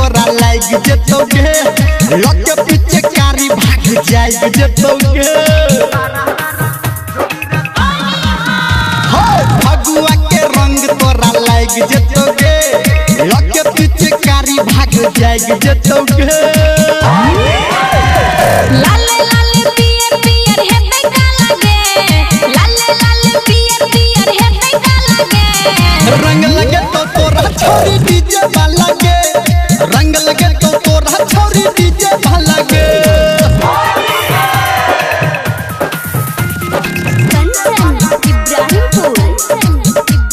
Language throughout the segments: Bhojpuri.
तोरा लाग जतोगे लगे पीछे कारी भाग जाए जतोगे हो भगुआ के रंग तोरा लाग जतोगे लगे पीछे कारी भाग जाए जतोगे लाले लाले पियर पियर हेते का लगे लाले लाले पियर पियर हेते का लगे रंग लगे तो तोरा छोरी डीजे वाला के रंग लगे तो तोरा छोरी डीजे वाला के कंचन इब्राहिमपुर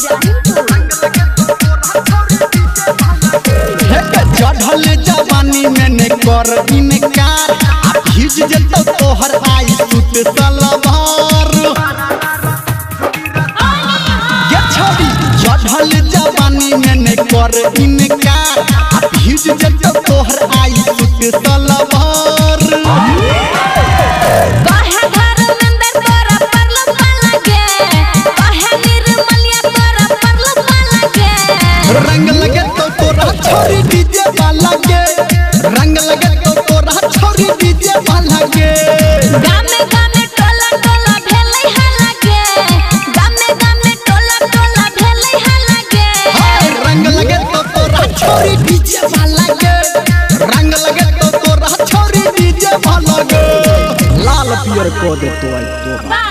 चढ़ल जवानी में ने कर इनकार आ भीज जतो तोहर आई सूट सलवार ये छोड़ी चढ़ल जवानी में ने कर इनकार आ भीज जतो तोहर आई सूट सलवार काहे घर अंदर तोरा परलो लगे काहे निर्मलिया तोरा परलो लगे रंग लगे तो तोरा छोरी डीजे वाला के रंग लगे तो तोरा छोरी डीजे वाला के गामे गामे टोला टोला भेलै है लगे गामे गामे टोला टोला भेलै है लगे रंग लगे तो तोरा छोरी डीजे वाला के रंग लगे तो तोरा छोरी डीजे वाला के लाल पियर को दे तो आई तो